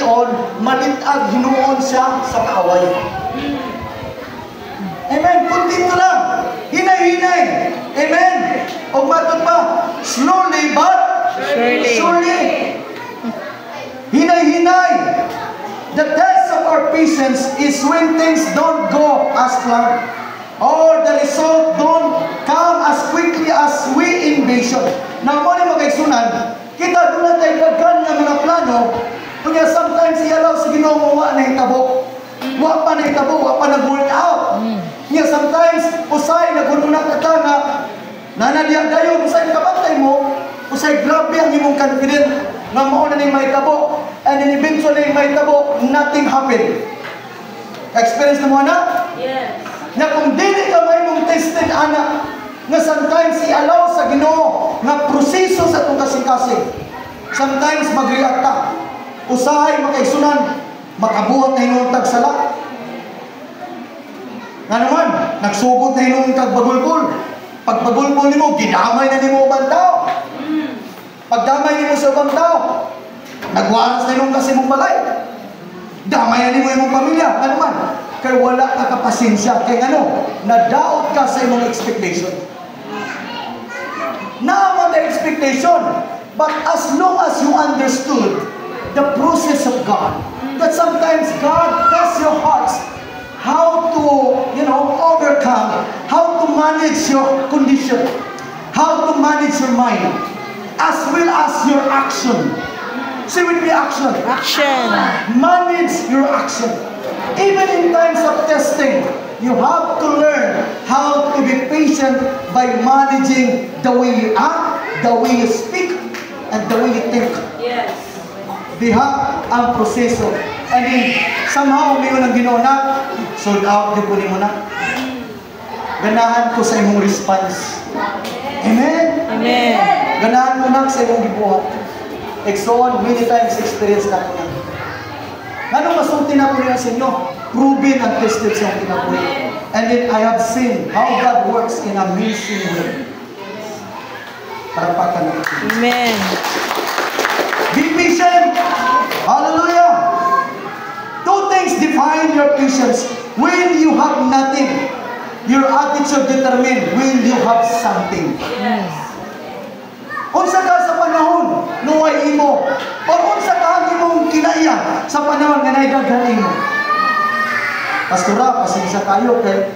hinuon, malitag hinuon siya sa kaaway. Amen. Kuntito lang. Hinay-hinay. Amen. O matod pa, slowly but surely. Hinay-hinay. The test of our patience is when things don't go as planned, or the result don't come as quickly as we envision. Now, mo ni magkaigsunan, kita doon tayo daghan ng mga plano, kaya sometimes i-allow sa Ginoo wa na hitabo. Wa pa na hitabo, wa pa nag-work out. Kaya sometimes, usay naguna ka nga, nanadiya dayo, usay kabantay mo, usay grabe ang imong confident, nga mauna na yung mahitabo, and then eventually yung mahitabo, nothing happened. Experience na mo, anak? Yes. Na kung dili ka may mong tested, anak, nga sometimes i-allow sa Ginoo nga proseso sa itong kasing-kasing. Sometimes mag-react ka. Usahay, makaisunan, makabuhat na hinuntag sala. Nga naman, nagsugod na hinuntag bagulbol. Pag bagulbol ni mo, ginamay na ni mo ubang tao. Pagdamay ni mo sa ubang tao, nagwaras na yung kasi mong balay. Damayan ni mo yung pamilya. Nga naman, kaya wala ka kapasensya. Kaya ano, na-doubt ka sa imong expectation. Naman the expectation. But as long as you understood the process of God, that sometimes God tests your hearts how to, overcome, how to manage your condition, how to manage your mind, as well as your action. Say with me, action. Action. Manage your action. Even in times of testing, you have to learn how to be patient by managing the way you act, the way you speak, and the way you think. Yes. Diha ang proseso. And then, somehow, may unang Ginoo na, sold out, di po ni mo na. Ganahan ko sa imong response. Amen? Amen. Ganahan ko na sa imong gibuhat. Exxon, many times experience na ko na. Anong masulti na po niya sa inyo? Proven and tested sa kinabuhi. And then I have seen how God works in amazing way. Parapakan natin. Amen. Be patient. Hallelujah. Two things define your patience. When you have nothing, your attitude determine when you have something. Yes. Unsa ka sa panahon nuway imo, o unsa ka ang imong kinaiya sa panahon nga naidaghan imo. Pastora, pasensya kayo kay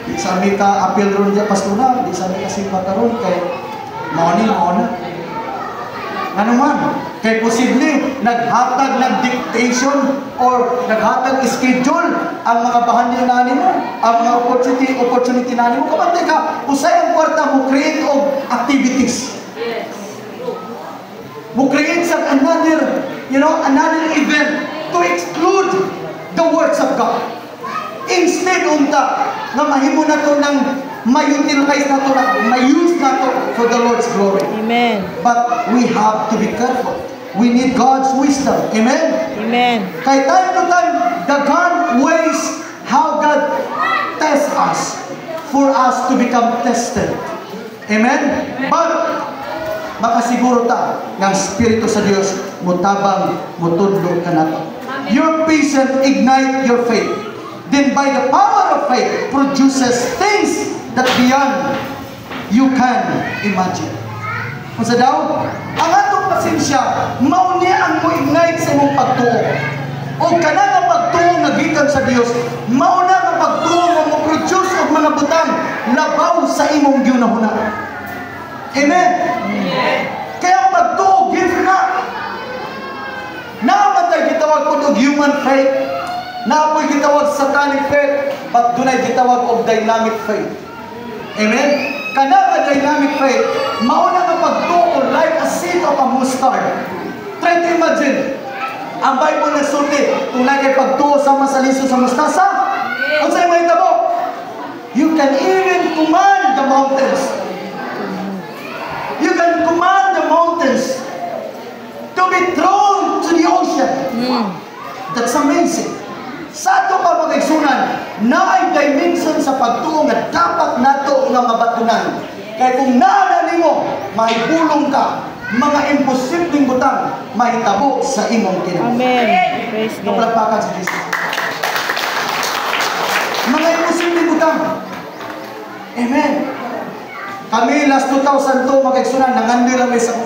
di sa mi ka appeal ron diya pastora, di sa mi kasi pagkaron kay mao na. Ano man, kay posible naghatag ng dictation or naghatag schedule ang mga bahan na nimo, ang mga opportunity na nimo. Kapag ka, usay ang kwarta mo create of activities. Yes. Mo create sa another event to exclude the words of God. Instead unta nga mahimo na to ng ma-utilize na to, ma-use na to for the Lord's glory. Amen. But we have to be careful. We need God's wisdom. Amen? Amen. Kay time to time, the God ways how God tests us for us to become tested. Amen? But, makasiguro ta ng Espiritu sa Dios mutabang mutudlo ka nato. Your patience ignite your faith. Then by the power of faith produces things that beyond you can imagine. Kung sa daw, ang atong pasensya, mao niya ang mo-ignite sa imong pagtuo. O kana nga pagtuo nga gikan sa Dios, mao na nga pagtuo nga mo-produce og mga butang labaw sa imong giunahuna. Amen? Amen. Kaya ang pagtuo, gift na. Namatay gitawag po og human faith. Naapoy gitawag satanic faith, but dunay gitawag og dynamic faith. Amen? Kana nga dynamic faith, mauna nga pagtuo like a seed of a mustard. Try to imagine, ang Bible nagsulti, kung kay pagtuo sa masaliso sa mustasa, ang sa'yo may tabo, you can even command the mountains. You can command the mountains to be thrown to the ocean. That's amazing. Sa ato pa mag-igsunan, na ay dimension sa pagtuo nga dapat nato nga mabatunan. Kaya kung naana nimo, mahibulong ka mga imposibleng butang mahitabo sa imong kinabuhi. Amen. Praise God. Kapalakpakan sa Kristo. Mga imposibleng butang. Amen. Kami last 2002 mag-eksunan, nangandi lang may sa